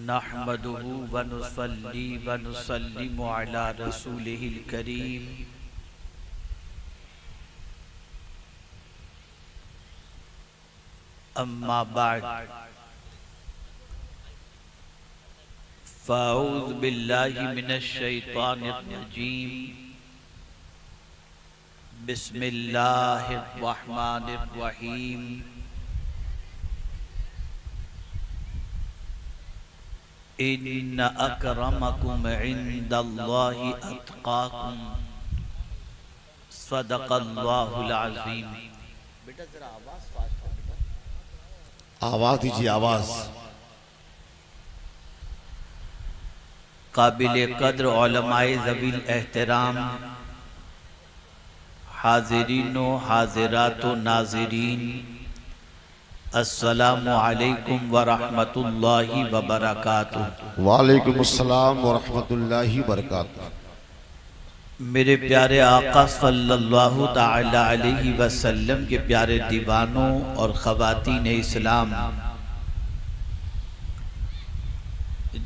नहमदुहु व नुसल्ली व नुसल्लिमु अला रसूलिहिल करीम। अम्मा बाद फ़अऊज़ु बिल्लाहि मिनश शैतानिर रजीम। बिस्मिल्लाहिर रहमानिर रहीम। इन्ना अकरमकुम इंदल्लाहि अत्क़ाकुम। सदक़ल्लाहुल अज़ीम। बेटा जरा आवाज फास्ट कर बेटा। आवाज दीजिए, आवाज। काबिल कद्र उलमाए ज़वील एहतराम, हाज़िरीनो हाज़िरातो नाज़रीन, अस्सलामु अलैकुम व रहमतुल्लाहि व बरकातुहू। वालेकुम अस्सलाम व रहमतुल्लाहि व बरकातुहू। मेरे प्यारे आका सल्लल्लाहु ताला अलैहि वसल्लम के प्यारे दीवानों और ख़वातीन इस्लाम,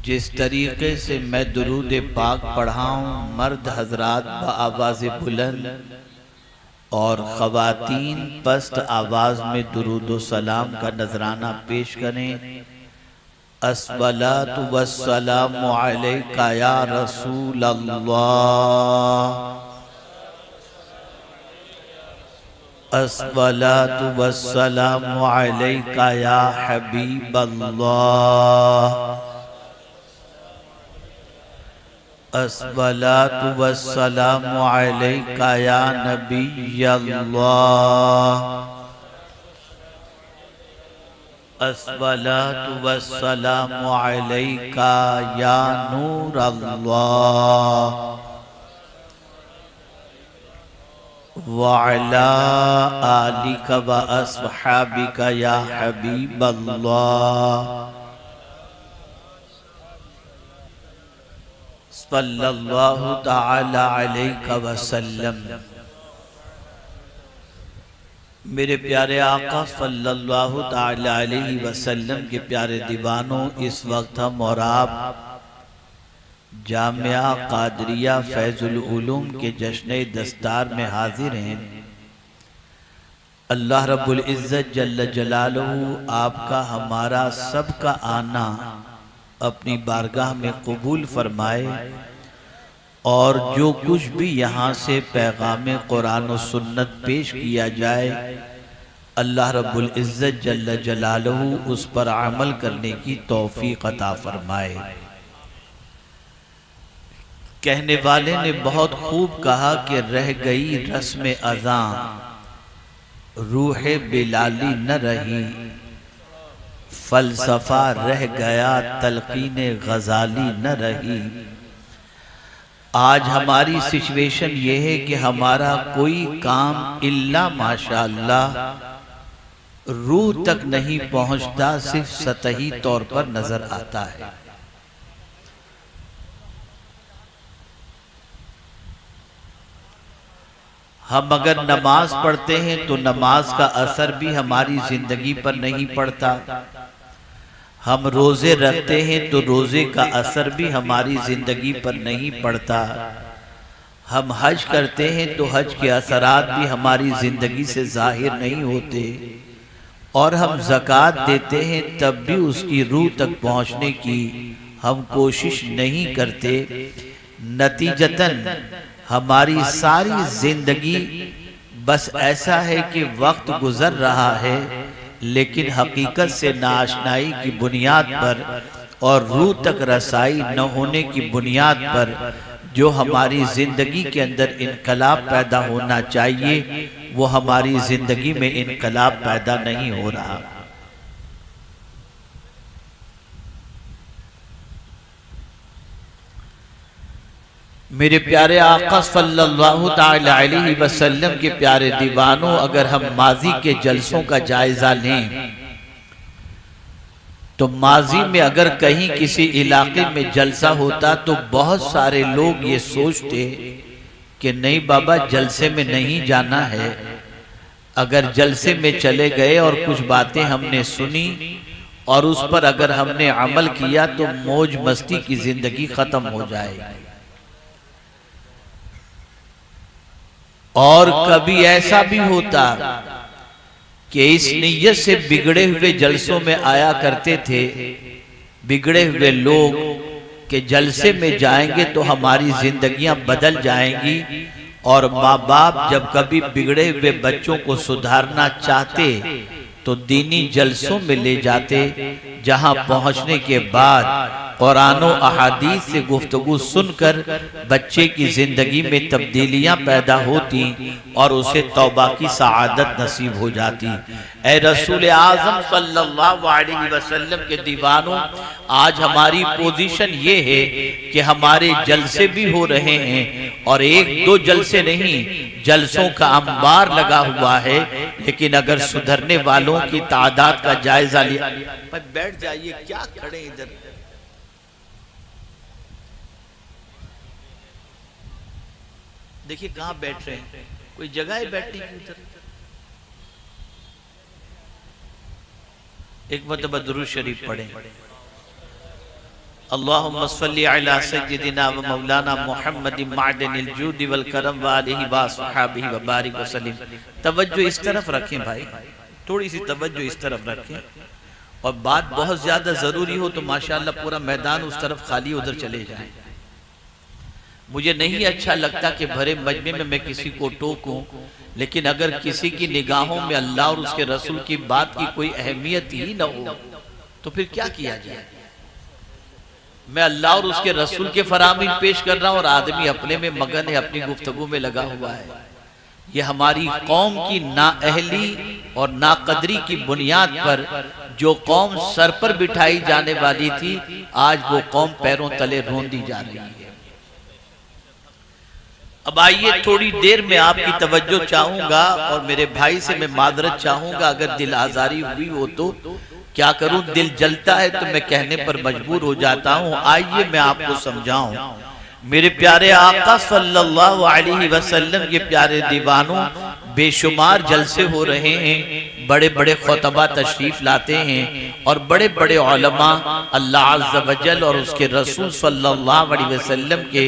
जिस तरीके से मैं दुरूद पाक पढ़ाऊँ, मर्द हजरात आवाज़ बुलंद और ख़वातीन पस्त आवाज़ में दुरूद सलाम का नजराना पेश करें। अस्सलातु वस्सलामु अलैका या रसूल अल्लाह, अस्सलातु वस्सलामु अलैका या हबीब अल्लाह, अस्सलातु वस्सलामु अलैका या नबी अल्लाह, अस्सलातु वस्सलामु अलैका या नूर अल्लाह, व अला आलिका व अस्हाबिका या हबीब अल्लाह, सल्लल्लाहु ताला अलैहि वसल्लम। मेरे प्यारे आका सल्लल्लाहु ताला अलैहि वसल्लम के प्यारे दीवानों, इस वक्त हम और आप जामिया कादरिया फैजुल उलूम के जश्न दस्तार में हाजिर हैं। अल्लाह रब्बुल इज़्ज़त जल्ल जलालहू आपका हमारा सबका आना अपनी बारगाह में कबूल फरमाए, और जो कुछ भी यहाँ से पैगाम कुरान और सुन्नत पेश किया जाए, अल्लाह रब्बुल इज़्ज़त जल्ल जलालहू उस पर अमल करने की तौफीक अता फरमाए। कहने वाले ने बहुत खूब कहा कि रह गई रस्म अज़ां, रूह बिलाली न रही, फलसफा रह गया तलकीन गजाली न रही। आज हमारी सिचुएशन ये है कि हमारा कोई काम इल्ला माशाअल्लाह रूह तक नहीं पहुंचता, सिर्फ सतही तौर पर नजर आता है। हम अगर नमाज पढ़ते हैं तो नमाज का असर भी हमारी जिंदगी पर नहीं पड़ता। हम रोजे रखते हैं तो रोजे का असर भी हमारी जिंदगी पर नहीं पड़ता। हम हज करते हैं तो हज के असरात भी हमारी जिंदगी से जाहिर नहीं होते, और हम ज़कात देते हैं तब भी उसकी रूह तक पहुंचने की हम कोशिश नहीं करते। नतीजतन हमारी सारी जिंदगी बस ऐसा है कि वक्त गुजर रहा है, लेकिन हकीकत से नाआशनाई की बुनियाद पर और रूह तक रसाई न होने की बुनियाद पर जो हमारी जिंदगी के अंदर इनकलाब पैदा होना चाहिए, वो हमारी जिंदगी में इनकलाब पैदा नहीं हो रहा। मेरे प्यारे आका सल्लल्लाहु ताला अलैहि वसल्लम के प्यारे दीवानों, अगर हम माजी के जलसों का जायजा लें तो माजी में अगर कहीं किसी इलाके में जलसा होता तो बहुत सारे लोग ये सोचते कि नहीं बाबा जलसे में नहीं जाना है। अगर जलसे में चले गए और कुछ बातें हमने सुनी और उस पर अगर हमने अमल किया तो मौज मस्ती की जिंदगी खत्म हो जाएगी। और कभी ऐसा भी होता कि इस नीयत से बिगड़े हुए जलसों में आया करते थे, बिगड़े हुए लोग के जलसे में जाएंगे तो हमारी जिंदगियां बदल जाएंगी। और माँ बाप जब कभी बिगड़े हुए बच्चों को सुधारना चाहते तो दीनी जलसों में ले जाते, जहां पहुंचने के बाद कुरान और अहादीस से गुफ्तगू सुनकर बच्चे की जिंदगी में तब्दीलियां पैदा होती और उसे तौबा की सआदत नसीब हो जाती। ऐ रसूल आज़म सल्लल्लाहु अलैहि वसल्लम के दीवानों, आज हमारी पोजीशन ये है कि हमारे जलसे भी हो रहे हैं और एक दो जलसे नहीं, जलसों का अंबार लगा हुआ है। लेकिन अगर सुधरने वालों की तादाद का जायजा लिया, बैठ जाइए, क्या खड़े इधर। देखिए कहाँ बैठ रहे हैं, कोई जगह है बैठने की उधर। एक मरतबा दुरूद शरीफ पढ़े। अल्लाहुम्मा सल्ली अला सय्यिदिना व मौलाना मुहम्मदिन मादनिल जूदि वल करम व आलिहि व अस्हाबिहि व बारिक वसल्लिम। तवज्जो इस तरफ रखें भाई, थोड़ी सी तवज्जो इस तरफ रखें। और बात बहुत ज्यादा जरूरी हो तो माशाअल्लाह पूरा मैदान उस तरफ खाली, उधर चले जाएं। मुझे नहीं अच्छा लगता कि भरे मजमे में मैं किसी को टोकूं, लेकिन अगर किसी की निगाहों में अल्लाह और उसके रसूल की बात की कोई अहमियत ही न हो तो फिर क्या किया जाए। मैं अल्लाह और उसके रसूल के फरामीन पेश कर रहा हूं और आदमी अपने में मगन है, अपनी गुफ्तगू में लगा हुआ है। ये हमारी कौम की नाअहली और नाकदरी की बुनियाद पर जो कौम सर पर बिठाई जाने वाली थी, आज वो कौम पैरों तले रोंदी जा रही है। अब आइए थोड़ी देर में आपकी तवज्जो चाहूंगा और मेरे भाई से मैं मादरत चाहूंगा अगर दिल आजारी हुई हो तो। क्या करूं, दिल जलता है तो मैं कहने पर मजबूर हो जाता हूं। आइए मैं आपको समझाऊं। मेरे प्यारे आका सल्लल्लाहु अलैहि वसल्लम के प्यारे दीवानों, बेशुमार जलसे हो रहे हैं, बड़े बड़े खुतबा तशरीफ लाते हैं और बड़े बड़े उलमा अल्लाह अज़्ज़ व जल और उसके रसूल सल्लल्लाहु अलैहि वसल्लम के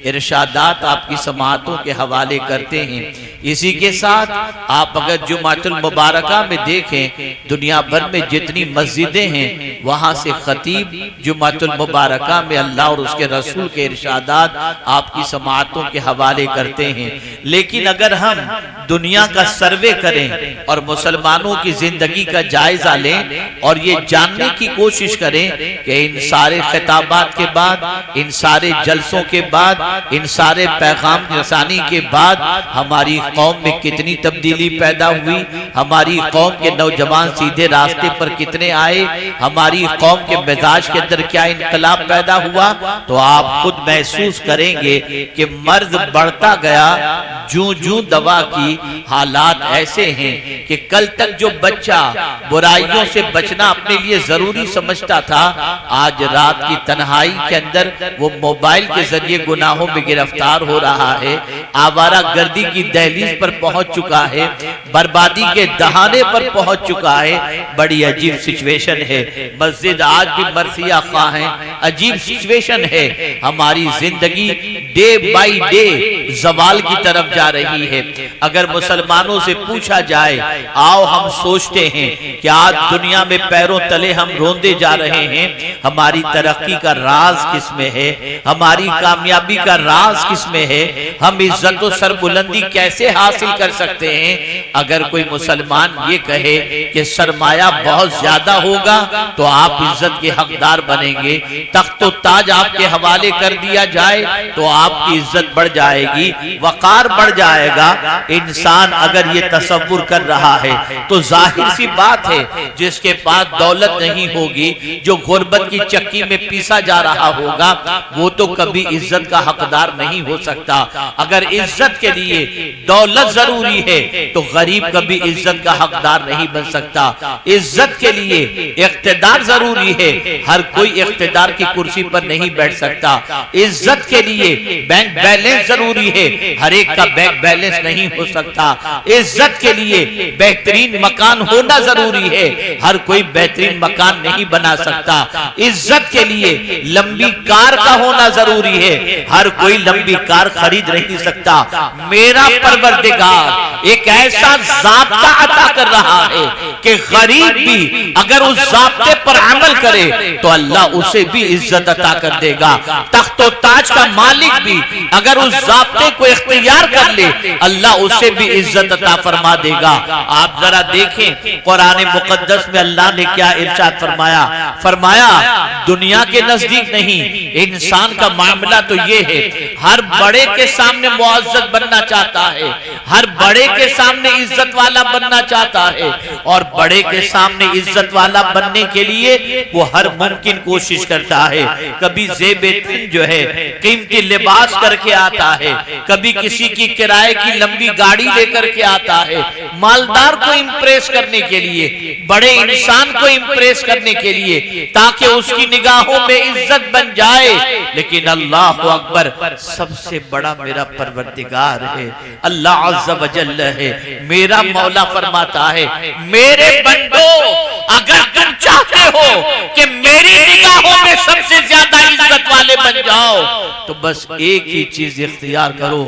इरशादात आपकी समाअतों के हवाले करते हैं। इसी के साथ आप अगर जुमातुल मुबारका में देखें, दुनिया भर में जितनी मस्जिदें हैं वहां से खतीब जुमातुल मुबारका में अल्लाह और उसके रसूल के इरशादात आपकी समाअतों के हवाले करते हैं। लेकिन अगर हम दुनिया का सर्वे करें और मुसलमानों की जिंदगी का जायजा लें और ये जानने की कोशिश करें कि इन सारे खिताबात के बाद, इन सारे जलसों के बाद, इन सारे पैगाम रसानी के बाद हमारी कौम में कितनी तब्दीली पैदा हुई, हमारी कौम के नौजवान सीधे रास्ते पर कितने आए, हमारी कौम के मिजाज के अंदर क्या इनकलाब पैदा हुआ, तो आप खुद महसूस करेंगे कि मर्ज बढ़ता गया। जूं जूं दवा की हालात ऐसे हैं कि कल तक जो बच्चा बुराइयों से बचना अपने लिए जरूरी समझता था, आज रात की तन्हाई के अंदर वो मोबाइल के जरिए गुनाहों में गिरफ्तार हो रहा है, आवारा गर्दी की दहलीज पर पहुंच चुका है, बर्बादी के दहाने पर पहुंच चुका है। बड़ी अजीब सिचुएशन है। मस्जिद आज भी मरसिया खा है, अजीब सिचुएशन है। हमारी जिंदगी डे बाई डे जवाल की तरफ जा रही है। अगर मुसलमानों से पूछा जाए, आओ हम सोचते हैं कि आज दुनिया में पैरों तले हम रोंदे जा रहे हैं, हमारी तरक्की का राज किसमें है, हमारी कामयाबी का राज किसमें है, हम इज्जत और सरबुलंदी कैसे हासिल कर सकते हैं। अगर कोई मुसलमान ये कहे कि सरमाया बहुत ज्यादा होगा तो आप इज्जत के हकदार बनेंगे, तख्त और ताज आपके हवाले कर दिया जाए तो आपकी इज्जत बढ़ जाएगी, वकार बढ़ जाएगा। इंसान अगर ये तसव्वुर कर रहा है तो जाहिर सी बात है, जिसके पास दौलत नहीं होगी, जो गुर्बत की चक्की में पीसा जा रहा होगा, वो तो कभी इज्जत का हकदार नहीं हो सकता। अगर इज्जत के लिए दौलत जरूरी है तो गरीब कभी इज्जत का हकदार नहीं बन सकता। इज्जत के लिए इख्तिदार जरूरी है, हर कोई इख्तिदार की कुर्सी पर नहीं बैठ सकता। इज्जत के लिए बैंक बैलेंस जरूरी है, हर एक का बैंक बैलेंस नहीं हो सकता। सकता। इज्जत के लिए बेहतरीन मकान होना जरूरी है, हर कोई बेहतरीन मकान नहीं बना सकता। इज्जत के लिए लंबी कार का होना जरूरी है, हर कोई लंबी कार खरीद नहीं सकता। मेरा परवरदिगार एक ऐसा ज़ाब्ता अता कर रहा है कि गरीब भी अगर उस ज़ाब्ते पर अमल करे तो अल्लाह उसे भी इज्जत अता कर देगा। तख्तो ताज का मालिक भी अगर उस ज़ाब्ते को इख्तियार कर ले अल्लाह उसे भी इज्जत अता फरमा देगा। आप जरा देखें कुरान मुकद्दस में अल्लाह ने क्या इरशाद फरमाया। फरमाया दुनिया के नजदीक नहीं, इंसान का मामला तो ये है, हर बड़े के सामने मुअज़्ज़ज़ बनना चाहता है, हर बड़े के सामने इज्जत वाला बनना चाहता है, और बड़े के सामने इज्जत वाला बनने के लिए वो हर मुमकिन कोशिश करता है। कभी ज़ेब-ए-तिन जो है कीमती लिबास करके आता है, कभी किसी की किराए की लंबी गाड़ी लेकर के आता है, मालदार को इम्प्रेस करने के लिए, बड़े इंसान को इम्प्रेस करने के लिए, ताकि उसकी निगाहों में इज्जत बन जाए। लेकिन अल्लाह अकबर, सबसे बड़ा मेरा परवरदिगार है, अल्लाह अज़्ज़ व जल्ल है। मेरा मौला फरमाता है मेरे बंदो अगर तुम चाहते हो कि मेरी निगाहों में सबसे ज्यादा इज्जत वाले बन जाओ तो बस एक ही चीज इख्तियार करो,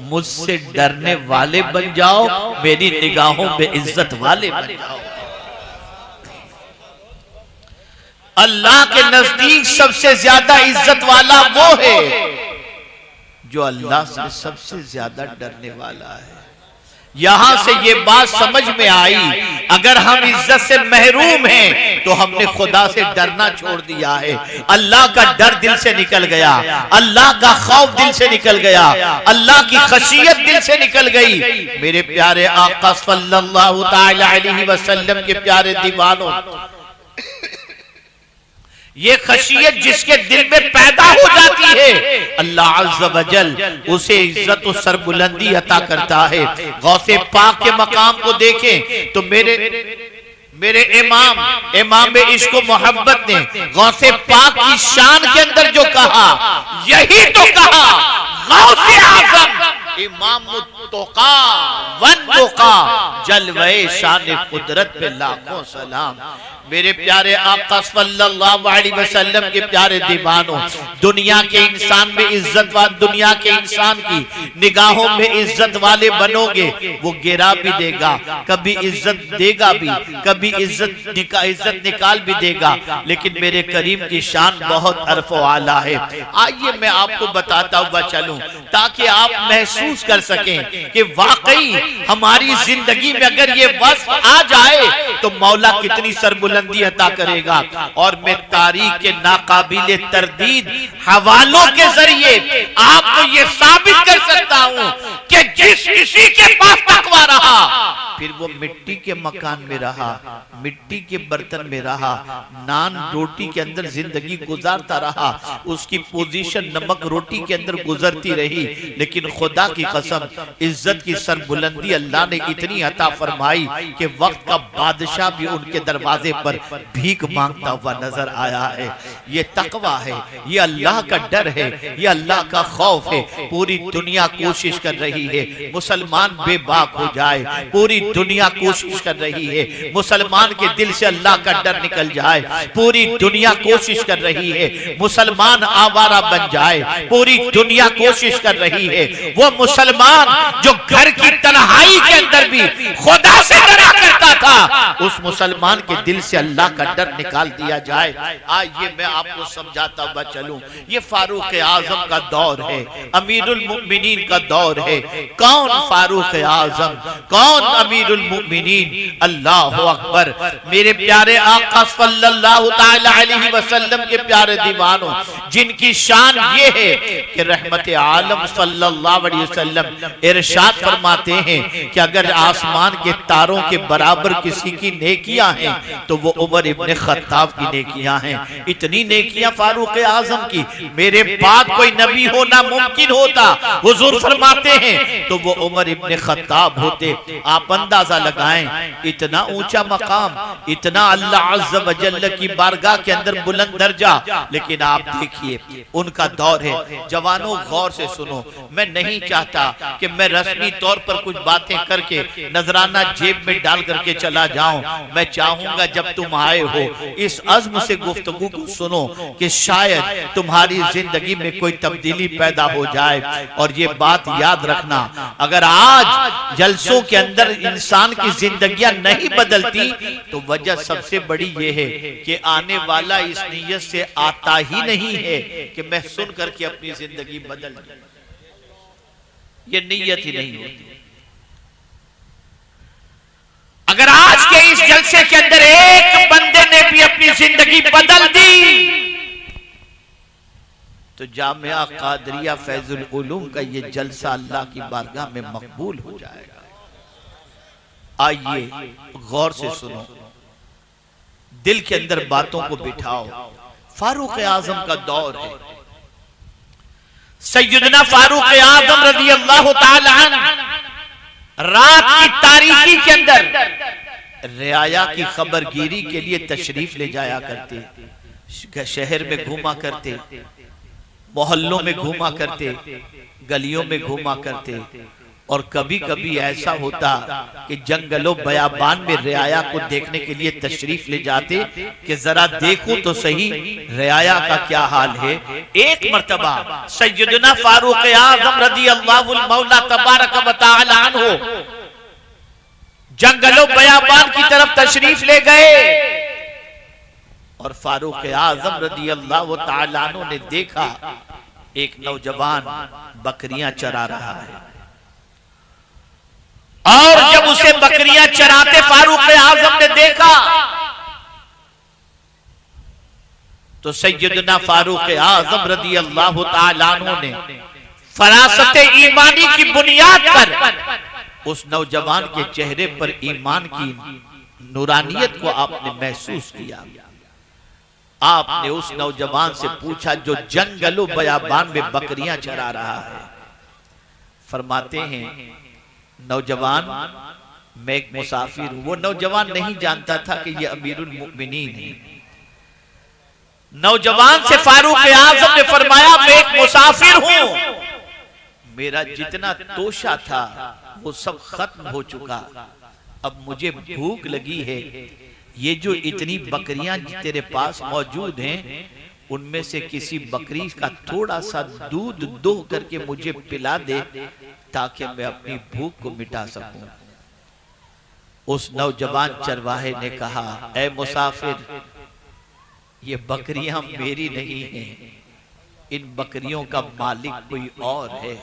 मुझसे डरने वाले बन जाओ, मेरी निगाहों में इज्जत वाले बन जाओ। अल्लाह के नजदीक सबसे ज्यादा इज्जत वाला वो है जो अल्लाह से सबसे ज्यादा डरने वाला है। यहां से ये बात समझ में आई, अगर हम इज्जत से महरूम हैं तो हमने खुदा से डरना छोड़ दिया है। अल्लाह का डर दिल से निकल गया, अल्लाह का खौफ दिल से निकल गया, अल्लाह की खशियत दिल से निकल गई। मेरे प्यारे आका सल्लल्लाहु तआला अलैहि वसल्लम के प्यारे दीवानों, ये खशियत जिसके दिल में पैदा हो जाती है अल्लाह अज़्ज़ व जल उसे इज्जत और सरबुलंदी अता करता है। गौसे पाक के मकाम को देखें तो मेरे इमाम इश्क व मोहब्बत ने गौसे पाक की शान के अंदर जो कहा यही तो कहा, गौसे आज़म इमाम मुत्तक़ा वन्नुक़ा जलवे शान कुदरत पे लाखों सलाम। मेरे प्यारे आका सल्लल्लाहु अलैहि वसल्लम के प्यारे दीवानों, दुनिया के इंसान में इज्जत वाले, दुनिया के इंसान की निगाहों में इज्जत वाले बनोगे, वो गिरा भी देगा, कभी इज्जत देगा भी, कभी इज्जत निकाल भी देगा, लेकिन मेरे करीम की शान बहुत अर्फ़ो आला है। आइए मैं आपको बताता हुआ चलूं ताकि आप महसूस कर सकें कि वाकई हमारी जिंदगी में अगर ये वस्फ आ जाए तो मौला कितनी सरबुलंदी अता करेगा। और मैं तारीख के नाकाबिले तरदीद हवालों के जरिए आपको ये साबित कर सकता हूं कि जिस किसी के पास तकवा रहा फिर वो मिट्टी के मकान में रहा, मिट्टी के बर्तन में रहा, नान रोटी के अंदर जिंदगी गुजारता रहा, उसकी पोजीशन नमक रोटी के अंदर गुजरती रही, लेकिन खुदा की कसम इज्जत की सरबुलंदी अल्लाह ने इतनी अता फरमाई कि वक्त का बादशाह भी उनके दरवाजे पर भीख मांगता हुआ नजर आया है। ये तकवा है, ये अल्लाह का डर है, ये अल्लाह का खौफ है। पूरी दुनिया कोशिश कर रही है मुसलमान बेबाक हो जाए, पूरी दुनिया कोशिश कर रही है मुसलमान के दिल से अल्लाह का डर निकल जाए, पूरी दुनिया कोशिश कर रही है मुसलमान आवारा बन जाए, पूरी दुनिया कोशिश कर रही है वो मुसलमान जो घर की तन्हाई के अंदर भी खुदा से डरा करता था, उस मुसलमान के दिल से अल्लाह का डर निकाल दिया जाए। आइए मैं आपको समझाता हुआ चलूं, ये फारूक आजम का दौर है, अमीरुल मुमिनीन का दौर है। कौन फारूक आजम, कौन अमीरुल मुमिनीन? अल्लाह अकबर। मेरे प्यारे आका सल्लल्लाहु तआला अलैहि वसल्लम के प्यारे दीवानों, जिनकी शान ये है कि रहमत आलम सल्लल्लाहु अलैहि वसल्लम इरशाद फरमाते हैं कि अगर आसमान के तारों के बराबर किसी की नेकियां हैं तो वो उमर इब्ने खत्ताब की नेकियां हैं। इतनी नेकियां फारूक आजम की, मेरे बाद कोई नबी होना मुमकिन होता हुजूर फरमाते हैं तो वो उमर इब्ने खत्ताब होते। आप अंदाजा लगाएं, इतना ऊंचा मकाम, इतना अल्लाह अज़्ज़ व जल्ल की बारगाह के अंदर बुलंद दर्जा। लेकिन आप देखिए उनका दौर है। जवानों गौर से सुनो, मैं नहीं चाहता कि मैं रस्मी तौर पर कुछ बातें करके नजराना जेब में डाल करके चला जाऊं। मैं चाहूंगा जब तुम आए हो इस अज़्म से गुफ्तगू को सुनो कि शायद तुम्हारी जिंदगी में कोई तब्दीली पैदा हो जाए। और ये बात याद रखना, अगर आज जलसों के अंदर इंसान की जिंदगियां नहीं बदलती तो वजह सबसे बड़ी ये है कि आने वाला इस नीयत से आता ही नहीं है कि मैं सुन करके अपनी जिंदगी बदल दूं। ये नीयत ही नहीं होती। अगर आज के इस जलसे के अंदर एक बंदे ने भी अपनी जिंदगी बदल दी तो जामिया कादरिया फैजुल उलूम का ये जलसा अल्लाह की बारगाह में मकबूल हो जाएगा। आइए गौर से सुनो, दिल के अंदर बातों को बिठाओ। फारूक आजम का दौर है। सैयदना फारूक आजम रज़ी अल्लाह ताला अन्हु रात की तारीकी के अंदर रियाया की खबरगिरी के लिए तशरीफ ले जाया करते। शहर में घूमा करते, मोहल्लों में घूमा करते, गलियों में घूमा करते। और कभी कभी ऐसा होता कि जंगलों बयाबान में रियाया को देखने के लिए तशरीफ ले जाते कि जरा देखो तो सही रियाया का क्या हाल है। एक मर्तबा सैयदना फारूक आज़म रज़ियल्लाहु मौला तबारक व तआला अन्हु जंगलों बयाबान की तरफ तशरीफ ले गए और फारूक आज़म रज़ियल्लाहु तआला अन्हु ने देखा एक नौजवान बकरियां चरा रहा है। और जब उसे बकरियां चराते फारूक आज़म ने देखा तो सैयदना फारूक आज़म रज़ियल्लाहु तआला अन्हु ने फरासत ईमानी की बुनियाद पर उस नौजवान के चेहरे पर ईमान की नूरानियत को आपने महसूस किया। आपने उस नौजवान से पूछा जो जंगलों बयाबान में बकरियां चरा रहा है। फरमाते हैं नौजवान, मैं एक मुसाफिर हूं। वो नौजवान नहीं जानता था कि ये अमीरुल मुमिनीन है। नौजवान से फारूक आज़म ने फरमाया मैं एक मुसाफिर हूं, मेरा जितना तोशा था वो सब खत्म हो चुका, अब मुझे भूख लगी है। ये जो इतनी बकरियां तेरे पास मौजूद हैं उनमें से किसी बकरी का थोड़ा सा दूध दोह करके मुझे पिला दे ताकि मैं अपनी भूख को मिटा सकूं। उस नौजवान चरवाहे ने कहा, ऐ मुसाफिर, ये बकरियां मेरी नहीं हैं, इन बकरियों का मालिक कोई और है।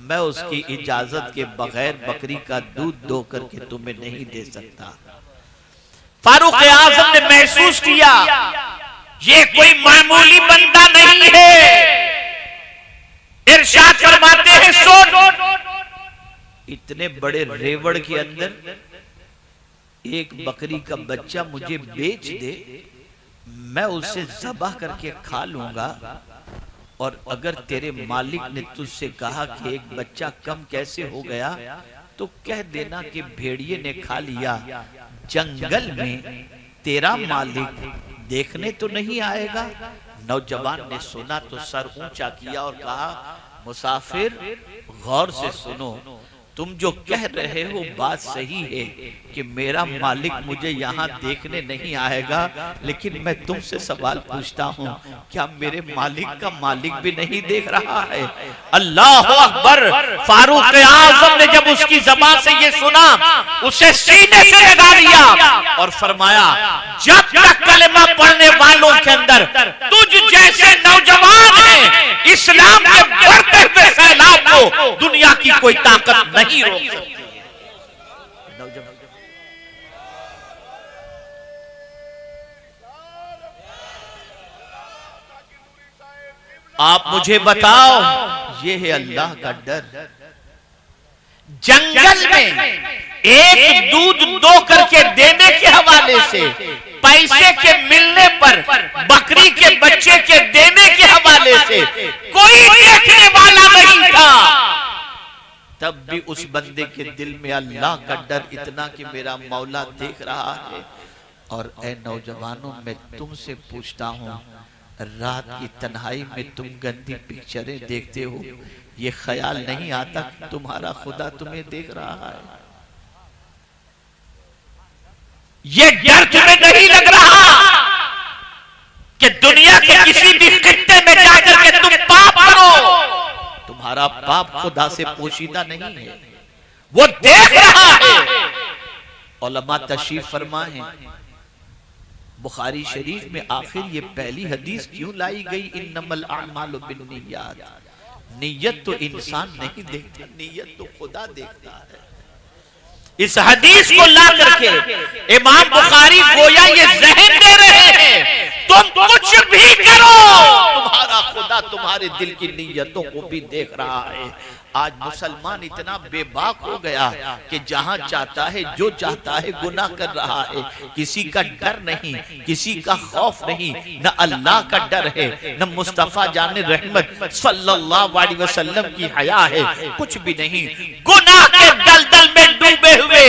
मैं उसकी इजाजत के बगैर बकरी का दूध दो करके तुम्हें नहीं दे सकता। फारूक आज़म ने महसूस किया ये कोई मामूली बंदा नहीं है। इरशाद फरमाते हैं इतने बड़े रेवड़ के अंदर एक बकरी का बच्चा मुझे बेच दे, मैं उसे ज़बह करके खा लूंगा। और अगर तेरे मालिक ने तुझसे कहा कि एक बच्चा कम कैसे हो गया तो कह देना कि भेड़िए ने खा लिया। जंगल में तेरा मालिक देखने तो नहीं आएगा। नौजवान ने सुना तो सर ऊंचा किया और कहा, मुसाफिर गौर से सुनो, तुम जो कह रहे हो बात सही है कि मेरा मालिक मुझे यहाँ देखने नहीं आएगा, लेकिन मैं तुमसे सवाल पूछता हूँ, क्या मेरे मालिक का मालिक भी नहीं देख रहा है? अल्लाह अकबर। फारूक आज़म ने जब उसकी ज़बान से ये सुना उसे सीने से लगा लिया और फरमाया, जब तक कलमा पढ़ने वालों के अंदर तुझ जैसे नौजवान हैं, इस्लाम के बढ़ते हुए फैलाव को दुनिया की कोई ताकत नहीं रोक सकती। आप मुझे बताओ, ये है अल्लाह का डर। जंगल में एक दूध दो करके देने के हवाले से, पैसे के मिलने पर बकरी के बच्चे के देने के हवाले से कोई देखने वाला नहीं था। तब भी उस बंदे के दिल में अल्लाह का डर इतना कि मेरा मौला देख रहा है। और ए नौजवानों, मैं तुमसे पूछता हूँ, रात की तन्हाई में तुम गंदी पिक्चरें देखते हो, ये ख्याल नहीं आता कि तुम्हारा खुदा तुम्हें देख रहा है? ये डर तुम्हें नहीं लग रहा कि दुनिया के किसी भी खित्ते में जाकर के तुम पाप करो, तुम्हारा पाप खुदा से पोशीदा नहीं है, वो देख रहा है। उलमा तशरीफ फरमा है, बुखारी शरीफ में आखिर ये पहली हदीस क्यों लाई गई, इन्नमल अअमालु बिन्नियात? नियत तो इंसान नहीं देखता, नियत तो खुदा देखता है। इस हदीस को ला करके इमाम बुखारी गोया ये ज़हन दे रहे हैं, तुम कुछ भी करो, तुम्हारा खुदा तुम्हारे दिल की नियतों को भी देख रहा है। आज मुसलमान इतना बेबाक हो गया कि जहां चाहता है जो चाहता है गुनाह कर रहा है, किसी का डर नहीं, किसी का खौफ नहीं, न अल्लाह का डर है, न मुस्तफा जाने रहमत सल्लल्लाहु अलैहि वसल्लम की हया है, कुछ भी नहीं। गुनाह के दलदल में डूबे हुए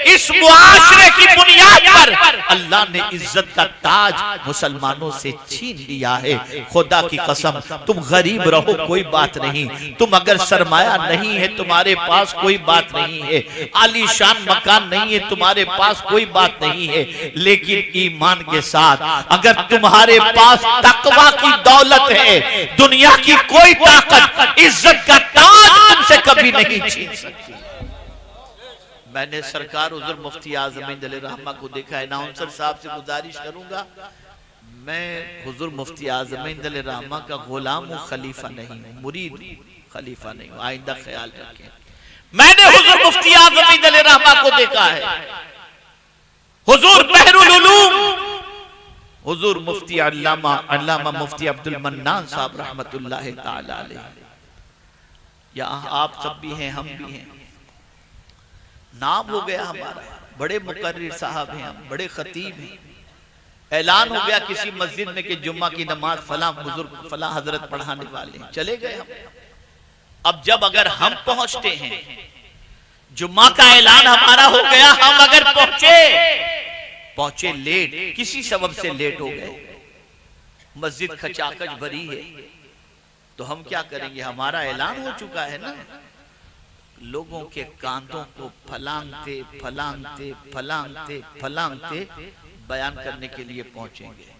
इस मुआशरे की बुनियाद पर अल्लाह ने इज्जत का ताज मुसलमानों से छीन लिया है। खुदा की कसम, तुम गरीब रहो कोई बात नहीं, तुम अगर सरमाया नहीं है तुम्हारे पास कोई बात नहीं है, आलीशान मकान नहीं है तुम्हारे पास कोई बात नहीं है, लेकिन ईमान के साथ अगर तुम्हारे पास तकवा की दौलत है, दुनिया की कोई ताकत इज्जत का ताज तुमसे कभी नहीं छीन सकती। मैंने सरकार हुजूर मुफ्ती आज़म रहमा को देखा है। अनाउंसर साहब से गुजारिश करूंगा, मैं हुजूर मुफ्ती आज़म रहमा का गुलाम हूं, खलीफा नहीं हूं, मुरीद, खलीफा नहीं हूं, आइंदा ख्याल रखें। मैंने हुजूर मुफ्ती आज़म रहमा को देखा है, हुजूर बहरुल उलूम, हुजूर मुफ्ती अल्लामा मुफ्ती अब्दुल मन्नान साहब रहमतुल्लाह ताला अलैह। यहाँ आप सब भी हैं, हम भी हैं, नाम हो गया हमारा, बड़े मुकर्रिर साहब हैं हम, बड़े खतीब हैं, ऐलान हो गया किसी मस्जिद में कि जुम्मा की नमाज फला बुजुर्ग फला हजरत पढ़ाने वाले हैं, चले गए हम। अब जब अगर हम पहुंचते हैं, जुम्मा का ऐलान हमारा हो गया, हम अगर पहुंचे लेट, किसी सबब से लेट हो गए, मस्जिद खचाखच भरी है, तो हम क्या करेंगे? हमारा ऐलान हो चुका है ना, लोगों के कांधों को फलांगते फलांगते फलांगते फलांगते बयान करने के लिए पहुंचेंगे।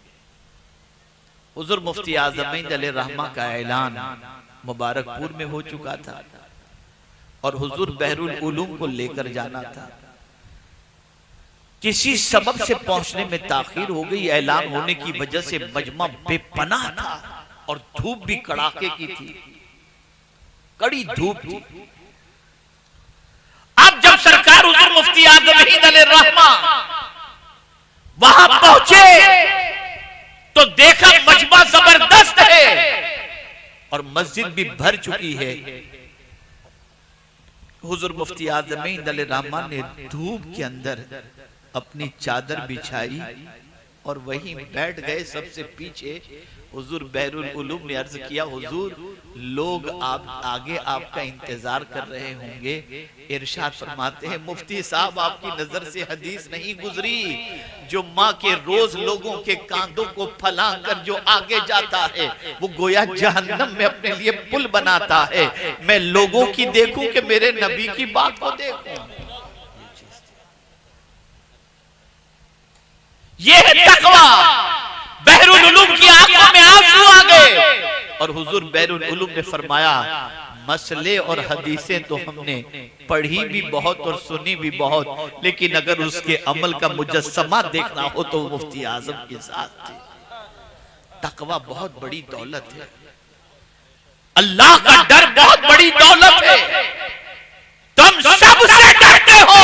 हुजूर मुफ्ती आज़म रहमा का ऐलान मुबारकपुर में हो चुका था और हुजूर बहरुल उलूम को लेकर जाना था, किसी सबब से पहुंचने में ताखीर हो गई। ऐलान होने की वजह से मजमा बेपनाह था और धूप भी कड़ाके की थी, कड़ी धूप थी। अब जब सरकार हुजूर मुफ्ती आज़म रहमा वहां पहुंचे तो देखा मजमा जबरदस्त है और मस्जिद भी भर चुकी है। हुजूर मुफ्ती आज़म रहमा ने धूप के अंदर अपनी चादर बिछाई और वहीं बैठ गए सबसे पीछे। हुजूर बहरुल उलूम ने अर्ज किया, हुजूर लोग आप आगे आपका इंतजार कर रहे होंगे। इरशाद फरमाते हैं, मुफ्ती साहब आपकी नजर से हदीस नहीं गुजरी, जो माँ के रोज लोगों के कांधों को फैला कर जो आगे जाता है वो गोया जहन्नम में अपने लिए पुल बनाता है। मैं लोगों की देखूं कि मेरे नबी की बात को देखूं, ये है तकवा। बहरुल उलूम की आंखों में आंसू आ गए और हुजूर बहरुल उलूम ने फरमाया, मसले और हदीसें तो हमने पढ़ी भी बहुत और सुनी भी बहुत, लेकिन अगर उसके अमल का मुजस्समा देखना हो तो मुफ्ती आज़म के साथ थे। तकवा बहुत बड़ी दौलत है, अल्लाह का डर बहुत बड़ी दौलत है। तुम सबसे डरते हो,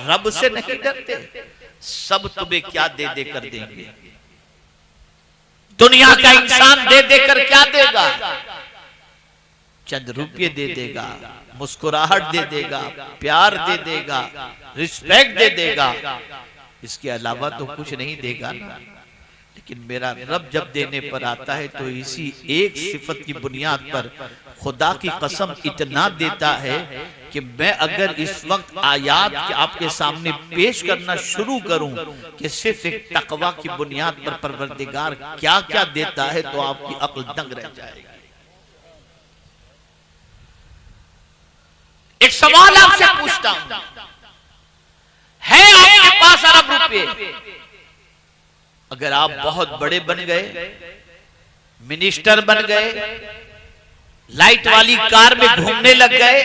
रब से नहीं डरते। सब तुम्हें क्या दे दे कर देंगे, दुनिया का इंसान दे देकर क्या देगा? चंद रुपये दे देगा, मुस्कुराहट दे देगा, प्यार दे देगा, रिस्पेक्ट दे देगा, इसके अलावा तो कुछ नहीं देगा ना। लेकिन मेरा रब जब देने पर आता है तो इसी एक सिफत की बुनियाद पर खुदा की कसम इतना देता है कि मैं अगर इस वक्त आयात आपके सामने पेश करना शुरू करूं कि सिर्फ एक तकवा की बुनियाद पर परवरदिगार क्या क्या देता है तो आपकी अक्ल दंग रह जाएगी। एक सवाल आपसे पूछता हूं, है आपके पास अरब रुपए, अगर आप बहुत बड़े बन गए, मिनिस्टर बन गए, लाइट वाली कार में घूमने लग गए,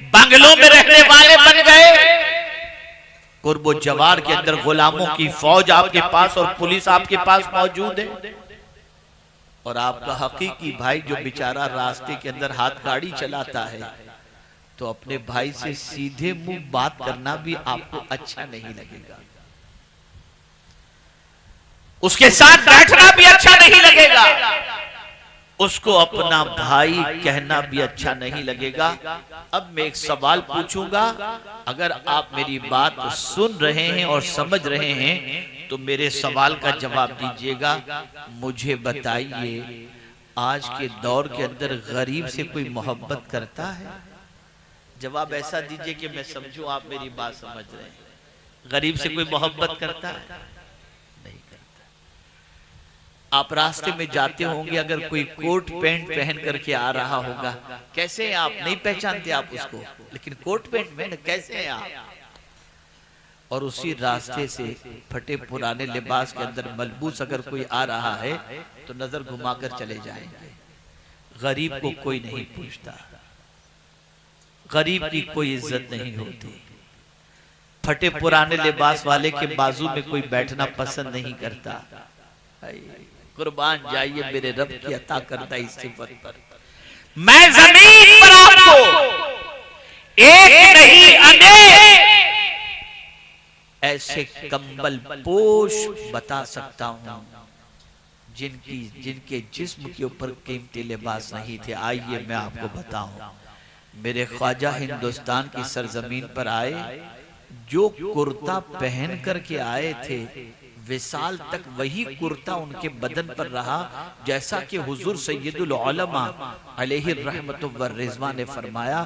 बंगलों में रहने वाले बन गए, कुर्बो जवार के अंदर गुलामों की फौज आपके पास और पुलिस आपके पास मौजूद है, और आपका हकीकी भाई जो बेचारा रास्ते के अंदर हाथ गाड़ी चलाता है, तो अपने भाई से सीधे मुंह बात करना भी आपको अच्छा नहीं लगेगा, उसके साथ बैठना भी अच्छा नहीं लगेगा, उसको अपना भाई कहना भी अच्छा नहीं लगेगा। अब मैं एक सवाल पूछूंगा, अगर आप मेरी बात सुन रहे हैं और समझ रहे हैं तो मेरे सवाल का जवाब दीजिएगा। मुझे बताइए, आज के दौर के अंदर गरीब से कोई मोहब्बत करता है? जवाब ऐसा दीजिए कि मैं समझूं आप मेरी बात समझ रहे हैं। गरीब से कोई मोहब्बत करता है? नहीं करता। आप रास्ते में जाते होंगे, अगर कोई कोट पैंट पहन करके आ रहा होगा, कैसे हैं आप? नहीं पहचानते आप उसको, लेकिन कोट पैंट में कैसे हैं आप? और उसी रास्ते से फटे पुराने लिबास के अंदर मलबूस अगर कोई आ रहा है तो नजर घुमाकर चले जाएंगे। गरीब को कोई नहीं पूछता, गरीब की कोई इज्जत नहीं होती, फटे पुराने लिबास वाले के बाजू में कोई बैठना पसंद नहीं करता। कुर्बान जाइए मेरे रब की अता करता इस सिफत पर। मैं जमीन पर आपको एक नहीं अनेक ऐसे कंबल पोश बता सकता हूं जिनके जिस्म के ऊपर कीमती लिबास नहीं थे। आइए मैं आपको बताऊं, मेरे ख्वाजा हिंदुस्तान की सरजमीन पर आए, जो कुर्ता पहन करके आए थे, विसाल तक वही कुर्ता उनके बदन पर रहा, जैसा कि हुजूर सैयदुल उलमा अलैहि रहमतुल्लाह व रिजवान ने फरमाया।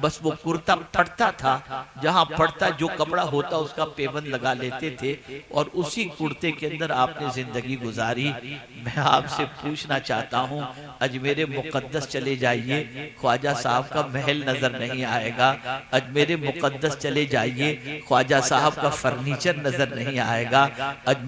बस वो कुर्ता पड़ता था, जहां पड़ता जो कपड़ा होता उसका पेबंद लगा लेते थे, और उसी कुर्ते के अंदर आपने जिंदगी गुजारी। मैं आपसे पूछना चाहता हूं, अजमेर मुकद्दस चले जाइए, ख्वाजा साहब का महल नजर नहीं आएगा। अजमेर मुकद्दस चले जाइए, ख्वाजा साहब का फर्नीचर नजर नहीं आएगा।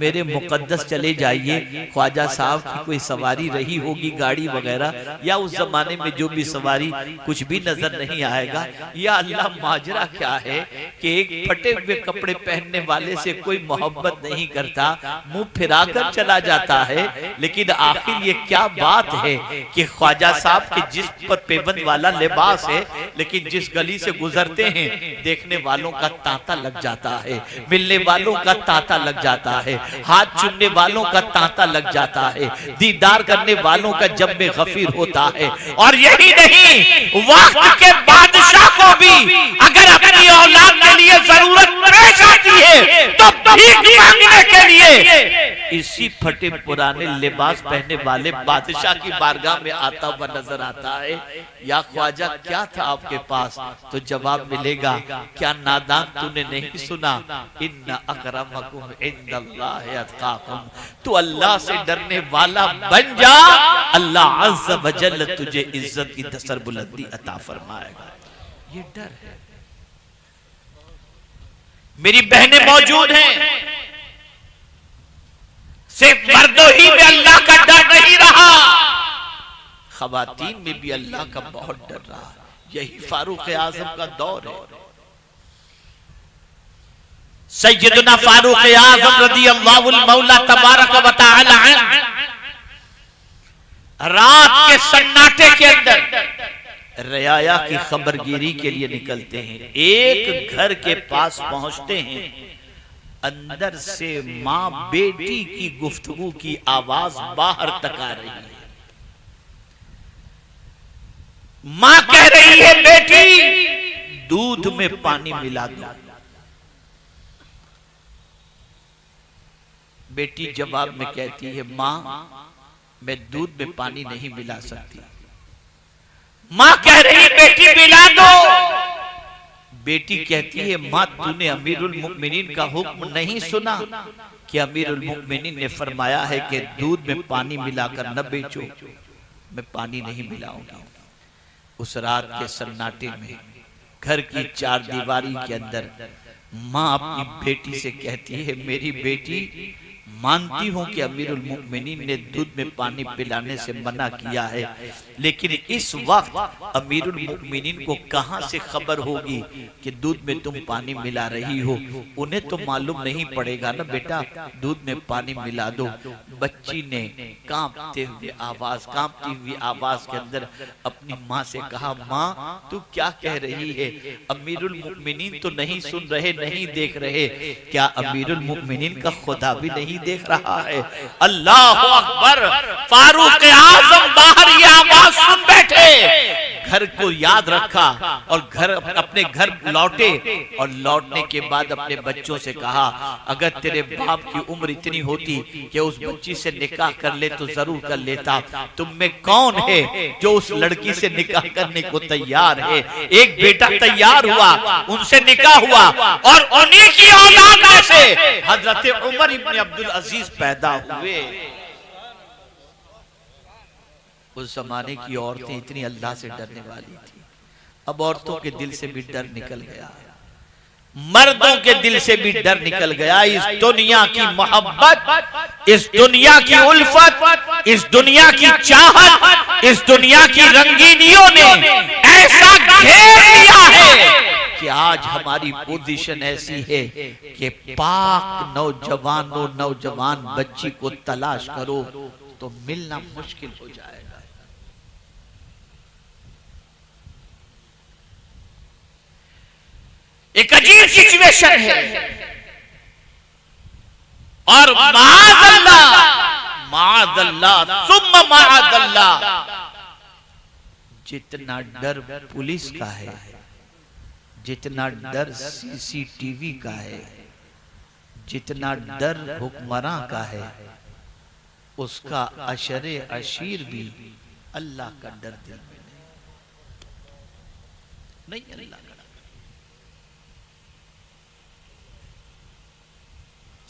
मेरे मुकद्दस चले जाइए, ख्वाजा साहब की कोई सवारी रही होगी गाड़ी वगैरह, या उस जमाने में जो भी सवारी, कुछ भी नजर नहीं आएगा। या अल्लाह माजरा क्या है कि एक फटे हुए कपड़े पहनने वाले से कोई मोहब्बत नहीं करता, मुंह फिराकर चला जाता है। लेकिन आखिर ये क्या बात है कि ख्वाजा साहब के जिस्म पर पेबंद वाला लिबास है, लेकिन जिस गली से गुजरते हैं देखने वालों का तांता लग जाता है, मिलने वालों का तांता लग जाता है, हाथ चूमने वालों का तांता लग जाता है, दीदार करने वालों का जब में गफीर होता है। और यही नहीं, वक्त के बादशाह को भी अगर अपनी औलाद के लिए जरूरत पेश आती है तो भीख मांगने के लिए इसी फटे पुराने लिबास पहनने वाले बादशाह की बारगाह में आता हुआ नजर आता है। या ख्वाजा क्या था आपके पास? तो जवाब मिलेगा, क्या नादान तूने नहीं सुना, इन्ना अकरमकुम इंदल्लाहि अत्काकुम। तू अल्लाह से डरने वाला बन जा, अल्लाह अज़्ज़ व जल्ल तुझे इज्जत की दसर बुलंदी अता फरमाएगा। ये डर है। मेरी बहनें मौजूद हैं, सिर्फ मर्दों ही में अल्लाह का डर नहीं रहा, खवातीन में भी अल्लाह का बहुत डर रहा। यही फारूक आजम का दौर है। सैयदना फारूक आजम रज़ियल्लाहु मौला तबारक व तआला रात के सन्नाटे के अंदर रियाया की खबरगिरी के लिए निकलते हैं। एक घर के पास पहुंचते हैं, अंदर से माँ बेटी की गुफ्तगू की आवाज बाहर तक आ रही है। माँ कह रही है, बेटी दूध में पानी मिला दो। बेटी जवाब में कहती है, माँ मैं दूध में पानी नहीं मिला सकती। माँ कह रही बेटी मिला दो। बेटी कहती है, माँ तूने अमीरुल मुमिनीन का हुक्म नहीं सुना कि अमीरुल मुमिनीन ने फरमाया है कि दूध में पानी मिलाकर न बेचो। मैं पानी नहीं मिलाऊंगी। उस रात के सन्नाटे में घर की चार दीवारी के अंदर माँ अपनी बेटी से कहती है, मेरी बेटी मानती हूं कि अमीरुल मुमिनीन ने दूध में पानी पिलाने से मना किया है, लेकिन इस वक्त अमीरुल मुमिनीन को कहां से खबर होगी कि दूध में तुम पानी मिला रही हो? उन्हें तो मालूम नहीं पड़ेगा ना बेटा, दूध में पानी मिला दो। बच्ची ने कांपती हुई आवाज के अंदर अपनी माँ से कहा, माँ तू क्या कह रही है? अमीरुल मुमिनीन तो नहीं सुन रहे, नहीं देख रहे। क्या अमीरुल मुमिनीन का खुदा भी नहीं देख रहा है? अल्लाह अकबर। फारूक आजम बाहर ये आवाज सुन बैठे, घर को याद रखा और अपने घर लौटे और लौटने के बाद अपने बच्चों से कहा, अगर तेरे बाप की उम्र इतनी होती कि उस बच्ची से निकाह कर ले तो जरूर कर लेता। तुम में कौन है जो उस लड़की से निकाह करने को तैयार है? एक बेटा तैयार हुआ, उनसे निकाह हुआ और उन्हीं की औलाद में से हजरत उमर इब्न अब्दुल अजीज पैदा हुए। उस जमाने की औरतें इतनी अल्लाह से डरने वाली थी। अब औरतों के दिल से भी डर निकल गया, मर्दों के दिल से भी डर निकल गया। इस दुनिया की मोहब्बत, इस दुनिया की उल्फत, इस दुनिया की चाहत, इस दुनिया की रंगीनियों ने ऐसा घेर लिया है कि आज हमारी पोजीशन ऐसी है कि पाक नौजवान बच्ची को तलाश करो तो मिलना मुश्किल हो जाएगा। एक अजीब सिचुएशन है और माअज़ल्लाह सुम्मा माअज़ल्लाह, जितना डर पुलिस का है, जितना डर सीसीटीवी का है, जितना डर हुक्मरां का है, उसका अशरे अशीर भी अल्लाह का डर दिल में नहीं। अल्लाह का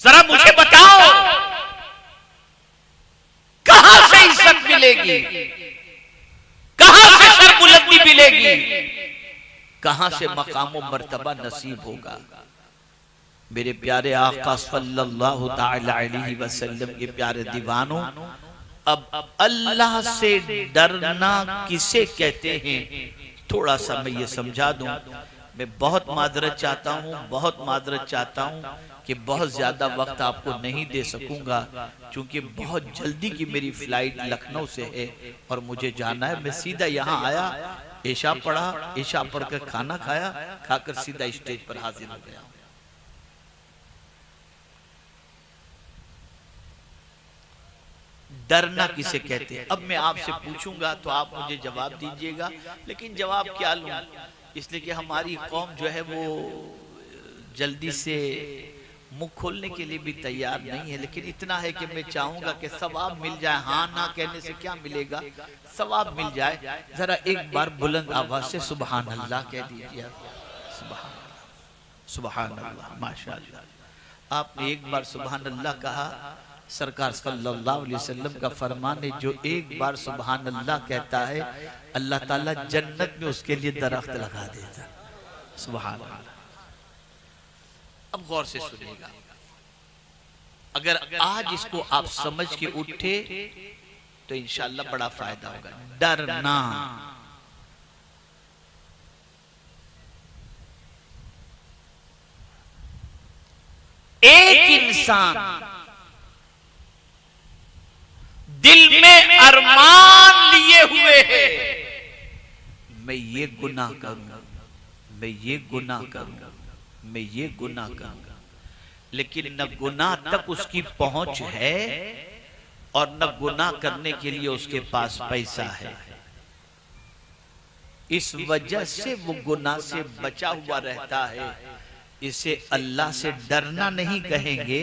जरा मुझे बताओ, कहां से इज्जत मिलेगी, कहां से सरबुलंदी मिलेगी, कहां से मकाम व मर्तबा नसीब होगा? मेरे प्यारे आका सल्लल्लाहु ताला अलैहि वसल्लम के प्यारे दीवानों, अब अल्लाह से डरना किसे कहते हैं थोड़ा सा मैं ये समझा दूं। मैं बहुत माजरत चाहता हूं कि बहुत ज्यादा वक्त आपको नहीं दे सकूंगा, क्योंकि बहुत जल्दी की मेरी फ्लाइट लखनऊ से है और मुझे जाना है। मैं सीधा यहाँ आया, ईशा पढ़ा, ईशा पढ़कर खाना खाया, खाकर सीधा स्टेज पर हाजिर हो गया। डरना किसे कहते हैं? अब मैं आपसे पूछूंगा तो आप मुझे जवाब दीजिएगा, लेकिन जवाब क्या लूं, इसलिए कि हमारी कौम जो है वो जल्दी से मुंह खोलने के लिए भी तैयार नहीं है। लेकिन इतना है कि मैं चाहूंगा कि सवाब मिल जाए। हाँ ना कहने से क्या मिलेगा, सवाब मिल जाए। जरा एक बार बुलंद आवाज से सुबहान अल्लाह कह दीजिए। सुबहान अल्लाह, सुबहान अल्लाह, माशाअल्लाह। आपने एक बार सुबहान अल्लाह कहा, सरकार सल्लल्लाहु अलैहि वसल्लम का फरमान है, जो एक बार सुबहान अल्लाह कहता है अल्लाह ताला जन्नत में उसके लिए दरख्त लगा देता। सुबहान अल्लाह। अब गौर से सुनिएगा, अगर आज इसको आप समझ के उठे तो इंशाअल्लाह बड़ा फायदा होगा। डरना, एक इंसान दिल में अरमान लिए हुए है, मैं ये गुनाह करूंगा, मैं ये गुनाह करूंगा, मैं ये गुनाह करूंगा, लेकिन न गुनाह तक उसकी पहुंच है और न गुनाह करने के लिए उसके पास पैसा है। इस वजह से वो गुनाह से बचा हुआ रहता है। इसे अल्लाह से डरना नहीं कहेंगे,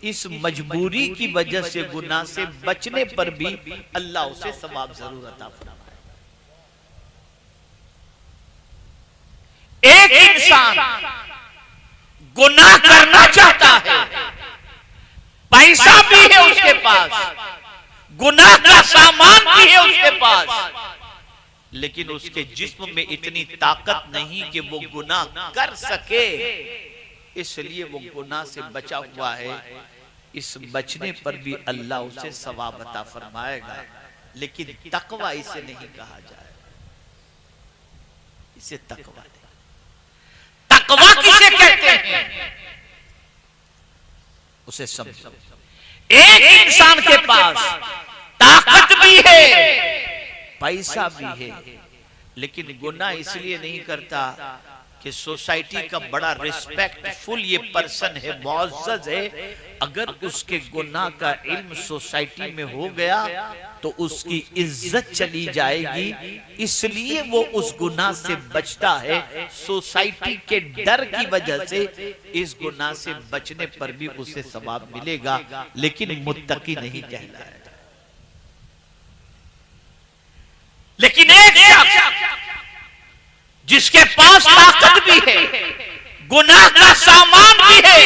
इस मजबूरी की वजह से गुनाह से बचने पर भी अल्लाह उसे सवाब जरूर अता फरमाए। एक इंसान गुनाह करना चाहता है, पैसा भी है उसके पास, गुनाह का सामान भी है उसके पास, लेकिन उसके जिस्म में इतनी ताकत नहीं कि वो गुनाह कर सके, इसलिए वो गुनाह से बचा हुआ है। इस बचने पर भी अल्लाह उसे सवाब अता फरमाएगा, लेकिन तकवा इसे नहीं कहा जाए, इसे तकवा नहीं। तकवा किसे कहते हैं उसे समझो। एक इंसान के पास ताकत भी है, पैसा भी है, लेकिन गुनाह इसलिए नहीं करता कि सोसाइटी का बड़ा रिस्पेक्टफुल ये पर्सन है, मुअज़्ज़ज़ है, अगर उसके गुनाह का इल्म सोसाइटी में हो गया तो उसकी इज्जत चली जाएगी, इसलिए वो उस गुनाह से बचता है। सोसाइटी के डर की वजह से इस गुनाह से बचने पर भी उसे सवाब मिलेगा, लेकिन मुत्तकी नहीं कहलाएगा। लेकिन एक शख्स जिसके पास ताकत भी है, गुनाह का सामान भी है,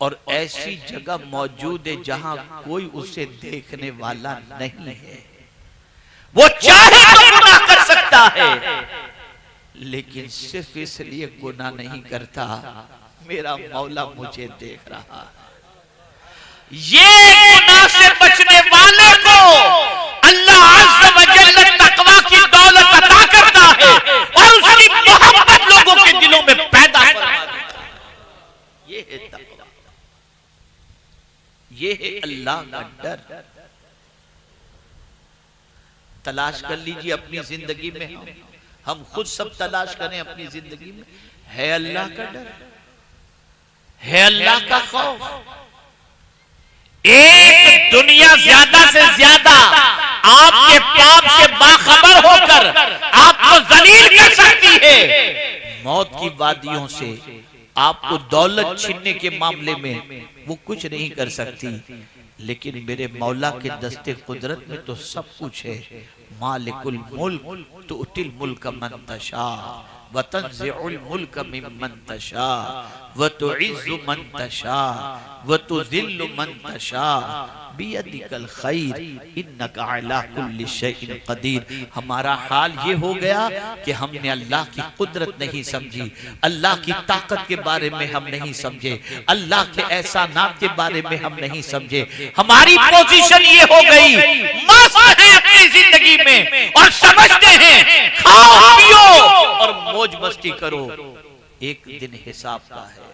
और ऐसी जगह मौजूद है जहां कोई उसे देखने वाला नहीं है, वो चाहे तो गुनाह कर सकता है, लेकिन सिर्फ इसलिए गुनाह नहीं करता मेरा मौला मुझे देख रहा है। ये गुनाह से बचने वाले को अल्लाह अज़्ज़ व जल्ल तक़वा की दौलत अता करता है और उसकी मोहब्बत लोगों के दिलों में पैदा करता है। ये है तक़वा, ये है अल्लाह का डर। तलाश कर लीजिए अपनी जिंदगी में, हम खुद सब तलाश करें अपनी जिंदगी में, है अल्लाह का डर, है अल्लाह का खौफ। एक दुनिया ज्यादा से ज्यादा आपके पाप से बाखबर होकर आपको जलील कर सकती है, मौत की वादियों से आपको दौलत छीनने के मामले में वो कुछ नहीं कर सकती, लेकिन मेरे मौला के दस्ते कुदरत में तो सब कुछ है। मालिकुल मुल्क तुअतिल मुल्क मन तशा व तंज़िउल मुल्क मिम्मन तशा व तुइज़्ज़ु मन तशा व तुज़िल्लु मन तशा बियदिकल खैर इन्नका अला कुल्लि शैइन कदीर। हमारा हाल ये हो गया कि हमने अल्लाह की कुदरत नहीं समझी, अल्लाह की ताकत के बारे में हम नहीं समझे, अल्लाह के एहसानात के बारे में हम नहीं समझे। हमारी पोजीशन ये हो गई, मस्त हैं अपनी जिंदगी में और समझते हैं खाओ पियो और मौज मस्ती करो, एक दिन हिसाब का है।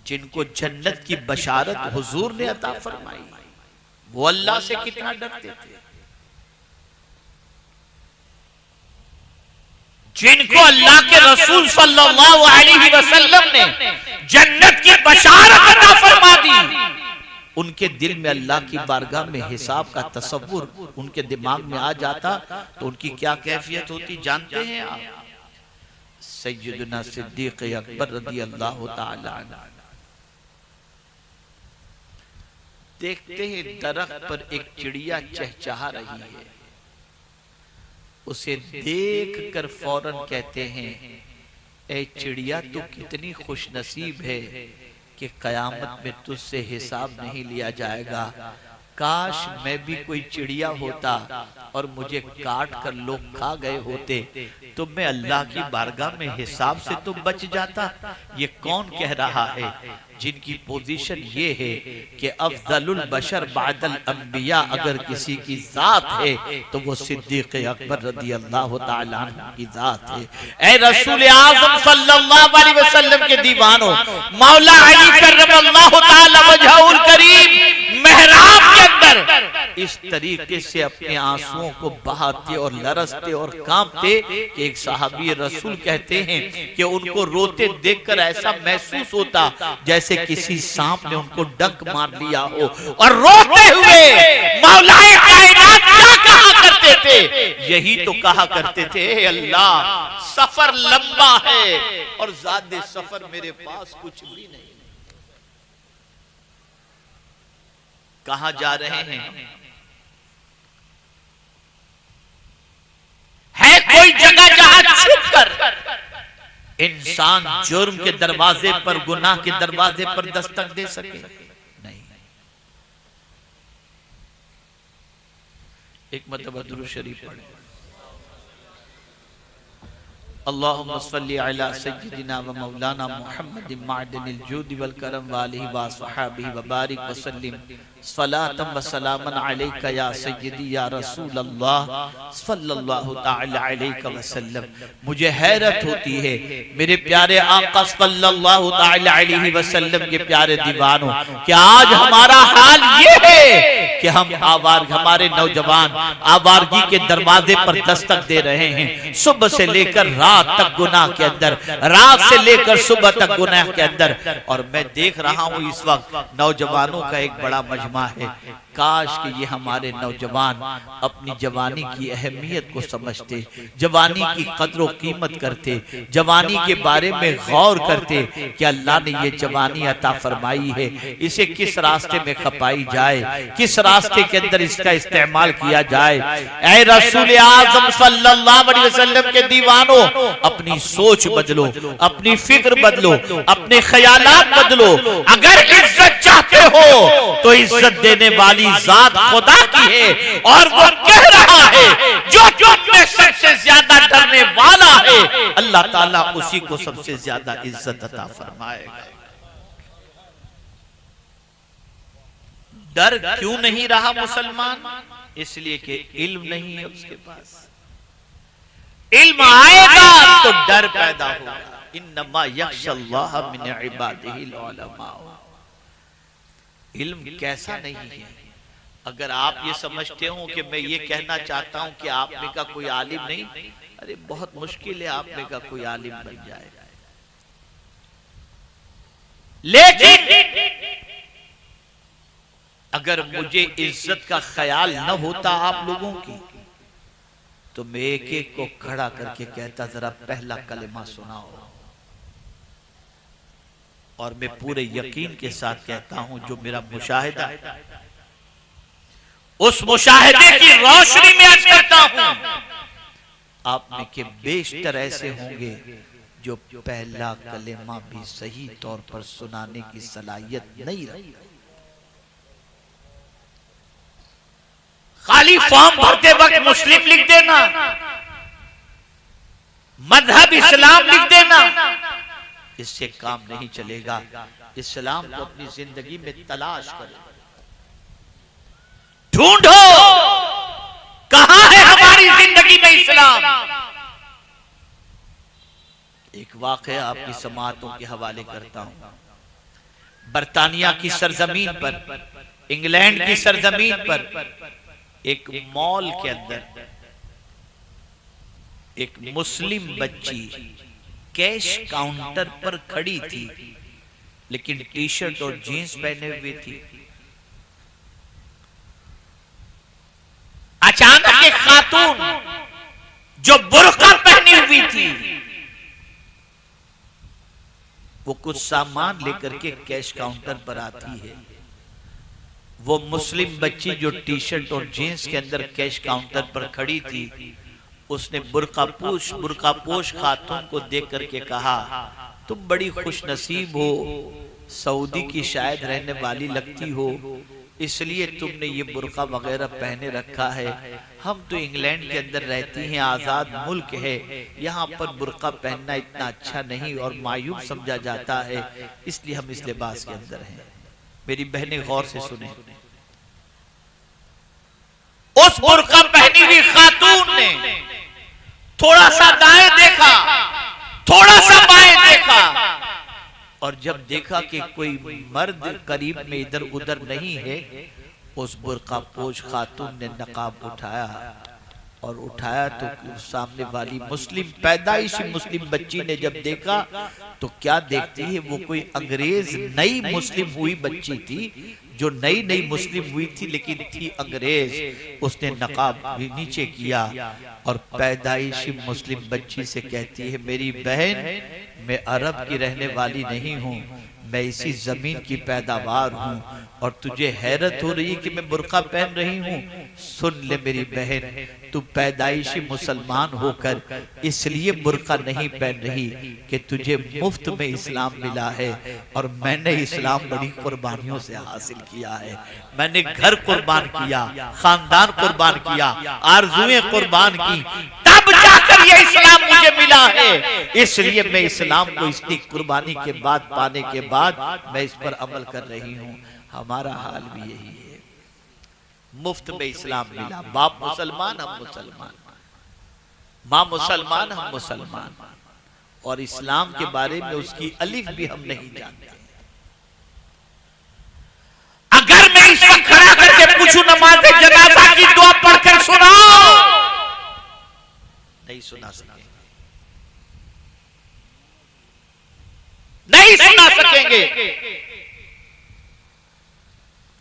जिनको जन्नत की बशारत हुजूर ने अता फरमाई वो अल्लाह से कितना डरते थे। जिनको अल्लाह के रसूल सल्लल्लाहु अलैहि वसल्लम ने जन्नत की बशारत अता फरमा दी, उनके दिल में अल्लाह की बारगाह में हिसाब का तसव्वुर उनके दिमाग में आ जाता तो उनकी क्या कैफियत होती जानते हैं आप? सैयदना सिद्दीक़ अकबर रज़ियल्लाहु ताला अन्हु देखते हैं दरख्त पर एक चिड़िया चहचहा रही है, उसे देखकर फौरन कहते हैं ए चिड़िया तू कितनी खुशनसीब है कि कयामत में तुझसे हिसाब नहीं लिया जाएगा। काश मैं भी कोई चिड़िया होता और मुझे काट कर लोग खा गए होते तो मैं अल्लाह की बारगाह में हिसाब से तो बच जाता। ये कौन कह रहा है? जिनकी पोजीशन ये है कि अफजलुल बशर बादल अंबिया अगर किसी की जात है तो वो सिद्दीक़ अकबर रज़ियल्लाहु ताला अन्हु की जात है। ऐ रसूल आज़म सल्लल्लाहु अलैहि वसल्लम के दीवानों, मौला अली करमल्लाहु ताला वजहुल करीम मेहराब के अंदर इस तरीके से अपने आंसुओं को बहाते और लरसते और कांपते कि एक सहाबी रसूल कहते हैं कि उनको रोते देखकर ऐसा महसूस होता जैसे किसी सांप ने उनको डंक मार लिया हो, और रोते हुए मौलाए कायनात क्या कहा करते थे? यही तो कहा करते थे अल्लाह सफर लंबा है और ज़्यादा सफर मेरे पास कुछ भी नहीं। कहां जा रहे हैं? है कोई जगह जहां छुपकर इंसान जुर्म के दरवाजे पर, गुनाह के दरवाजे पर दस्तक दे सके? नहीं। एक मरतबा दुरूद शरीफ पढ़े। अल्लाहुम्मा सल्ली अला सय्यिदिना व मौलाना मुहम्मदिन माअदिनिल जूदि वल करम व आलिहि व अस्हाबिहि व बारिक व सल्लिम सलातन व सलामन अलैका या सय्यदी या रसूल अल्लाह सल्लल्लाहु तआला अलैहि वसल्लम। मुझे हैरत होती है मेरे प्यारे आका सल्लल्लाहु तआला अलैहि वसल्लम के प्यारे दीवानों कि आज हमारा हाल ये है कि हम हमारे नौजवान आवारगी के दरवाजे पर दस्तक दे रहे हैं। सुबह से लेकर रात तक गुनाह के अंदर, रात से लेकर सुबह तक गुनाह के अंदर। और मैं देख रहा हूं इस वक्त नौजवानों का एक बड़ा मजमा है। काश कि ये हमारे नौजवान अपनी जवानी की अहमियत को समझते, जवानी की कद्र व कीमत करते, जवानी के बारे में गौर करते कि अल्लाह ने ये जवानी अता फरमाई है, इसे किस रास्ते में खपाई जाए, किस रास्ते के अंदर इसका इस्तेमाल किया जाए। ऐ रसूल आज़म सल्लल्लाहु अलैहि वसल्लम के दीवानों, अपनी सोच बदलो, अपनी फिक्र बदलो, अपने ख्यालात बदलो। अगर इज्जत चाहते हो तो इज्जत देने वाली जात खुदा की है और वो कह रहा है जो में सबसे ज्यादा डरने वाला है अल्लाह ताला उसी को सबसे ज्यादा इज्जत अता फरमाएगा। डर क्यों नहीं रहा मुसलमान? इसलिए कि इल्म नहीं है उसके पास। इल्म आएगा तो डर पैदा होगा। इन्नमा यख्शल्लाह मिन इबादिहिल उलमा। इल्म कैसा नहीं है? अगर आप ये समझते हो कि मैं ये कहना चाहता हूं कि आप में का कोई आलिम नहीं, अरे बहुत मुश्किल है आप में का कोई आलिम बन जाए। लेकिन अगर मुझे इज्जत का ख्याल न होता आप लोगों की तो मैं एक एक को खड़ा करके कहता जरा पहला कलेमा सुनाओ। और मैं पूरे यकीन के साथ कहता हूं जो मेरा मुशाहिदा है उस मुशाहिदे की रोशनी में अर्ज करता हूं आप में के बेशतर ऐसे होंगे जो पहला कलेमा भी सही तौर पर सुनाने की सलाहियत नहीं रखते। खाली फॉर्म भरते वक्त मुस्लिम लिख देना, मजहब इस्लाम लिख देना, इससे काम नहीं चलेगा। इस्लाम को अपनी जिंदगी में तलाश करो, ढूंढो कहां है हमारी जिंदगी में इस्लाम। एक वाकया आपकी समाअतों के हवाले करता हूं। बरतानिया की सरजमीन पर, इंग्लैंड की सरजमीन पर एक मॉल के अंदर एक मुस्लिम बच्ची कैश काउंटर पर खड़ी थी, लेकिन टी शर्ट और जीन्स पहने हुए थी। अचानक एक खातून जो बुर्का पहनी हुई थी वो कुछ सामान लेकर के कैश काउंटर पर आती है। वो मुस्लिम बच्ची जो टी शर्ट और जीन्स के अंदर कैश काउंटर पर खड़ी थी, उसने बुर्कापोश खातून को देख करके कहा, तुम बड़ी खुश नसीब हो, सऊदी की शायद रहने वाली लगती हो, इसलिए तुमने ये बुर्का वगैरह पहने रखा है। हम तो इंग्लैंड के अंदर रहती हैं, आजाद मुल्क है, यहाँ पर बुर्का पहनना इतना अच्छा नहीं और मायूब समझा जाता है, इसलिए हम इस लिबास के अंदर हैं। मेरी बहनें गौर से सुने, उस बुर्का पहनी हुई खातून ने थोड़ा सा दाएं देखा, थोड़ा सा बाएं देखा, और जब देखा कि कोई मर्द करीब में इधर उधर नहीं है, उस बुर्का पोश खातून ने नकाब उठाया और उठाया तो सामने वाली मुस्लिम पैदाइशी मुस्लिम बच्ची ने जब देखा तो क्या देखती है, वो कोई अंग्रेज नई मुस्लिम हुई बच्ची थी, जो नई नई मुस्लिम हुई थी लेकिन थी अंग्रेज। उसने नकाब भी नीचे किया और पैदाइशी मुस्लिम बच्ची से कहती है, मेरी बहन, मैं अरब की रहने वाली नहीं हूँ, मैं इसी जमीन की पैदावार हूँ, और तुझे हैरत हो रही है कि मैं बुर्का पहन रही हूँ। सुन ले मेरी बहन, तू पैदाइशी मुसलमान होकर इसलिए बुर्का नहीं पहन रही कि तुझे मुफ्त में इस्लाम मिला है, और मैंने इस्लाम बड़ी कुर्बानियों से हासिल किया है। मैंने घर कुर्बान किया, खानदान कुर्बान किया, आरज़ुएं कुर्बान की, तब जाकर ये इस्लाम मुझे मिला है। इसलिए मैं इस्लाम को इतनी कुर्बानी के बाद पाने के बाद मैं इस पर अमल कर रही हूँ। हमारा हाल भी यही है, मुफ्त में इस्लाम मिला, बाप मुसलमान हम मुसलमान, माँ मुसलमान हम मुसलमान, और इस्लाम के बारे में उसकी अलिफ भी हम नहीं जानते। अगर मैं इस वक्त खड़ा करके पूछूं नमाज़े जनाजा की दुआ पढ़कर सुनाओ, नहीं सुना सकेंगे, नहीं सुना सकेंगे।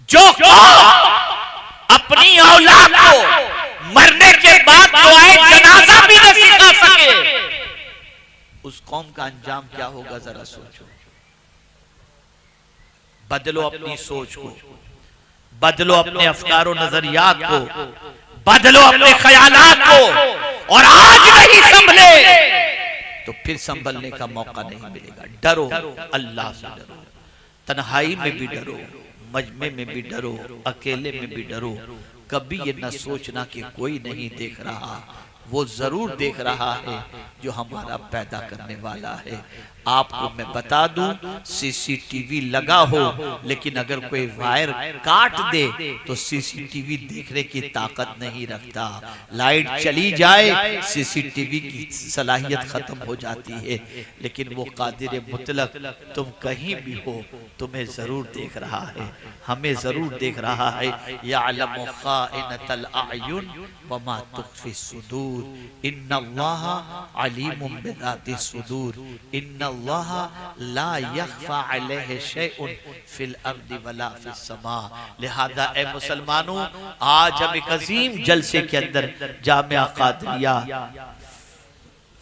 जो अपनी औलाद को मरने के बाद दुआए जनाजा भी न सिखा सके, उस कौम का अंजाम क्या होगा, जरा सोचो। बदलो अपनी सोच को, बदलो अपने अफकार और नजरियात को, बदलो अपने ख्यालात को, और आज नहीं संभले तो फिर संभलने का मौका नहीं मिलेगा। डरो, अल्लाह से डरो, तन्हाई में भी डरो, मजमे में भी डरो, अकेले में भी डरो। कभी ये न सोचना कि कोई नहीं देख रहा, वो जरूर देख रहा है जो हमारा पैदा करने वाला है। आपको मैं बता दूं, सीसीटीवी लगा हो लेकिन अगर कोई वायर काट दे तो सीसीटीवी देखने की ताकत नहीं रखता। लाइट चली जाए, सीसीटीवी की सलाहियत खत्म हो जाती है, लेकिन वो कादिर मुतलक तुम कहीं भी हो तुम्हें जरूर देख रहा है, हमें जरूर देख रहा है। यअलमु खाइनतल अयुन वमा तुख्फी सुदूर, इन्नल्लाह अलीमुम बिज़ातिस सुदूर, इन्नल्लाह ला यख्फा अलैहि शैउन फिल अर्दि वला फिस समा। लिहाजा ए मुसलमानों, आज हम एक अजीम जलसे के अंदर जामिया कादरिया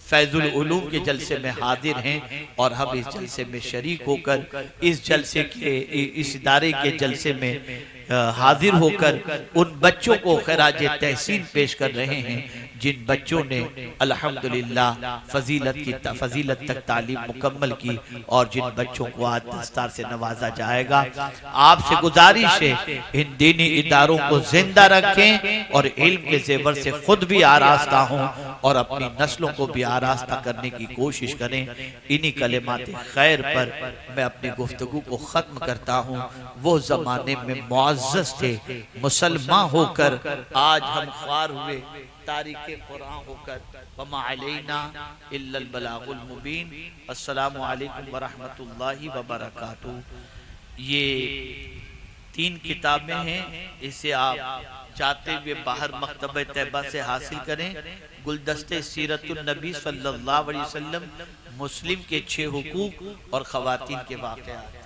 फैजुल उलूम के जलसे में हाजिर हैं, और हम इस जलसे में शरीक होकर इस जलसे के इस इदारे के जलसे में हाजिर होकर उन बच्चों को खिराज तहसीन पेश कर रहे हैं जिन बच्चों ने अल्हम्दुलिल्लाह फजीलत तक तालीम मुकम्मल की, और जिन बच्चों को आज दस्तार से नवाजा जाएगा। आपसे गुजारिश है, इन दीनी इदारों को जिंदा रखें और इल्म के जेवर से खुद भी आरास्ता हों और अपनी नस्लों को भी आरास्ता करने की कोशिश करें। इन्हीं कलिमात खैर पर मैं अपनी गुफ्तगू को खत्म करता हूँ। वो जमाने में मुअज़्ज़ज़ थे, मुसलमान होकर आज हम ख्वार हुए, तारीख़े कुरान होकर। वमा अलैना इल्लल बलागुल मुबीन। अस्सलामु अलैकुम व रहमतुल्लाहि व बरकातुहू। ये 3 किताबें हैं, इसे आप चाहते हुए बाहर मकतबे तैयबा से हासिल करें। गुलदस्ते सीरतुन नबी सल्लल्लाहु अलैहि वसल्लम, मुस्लिम के 6 हुकूक और ख़वातीन के वाक़यात।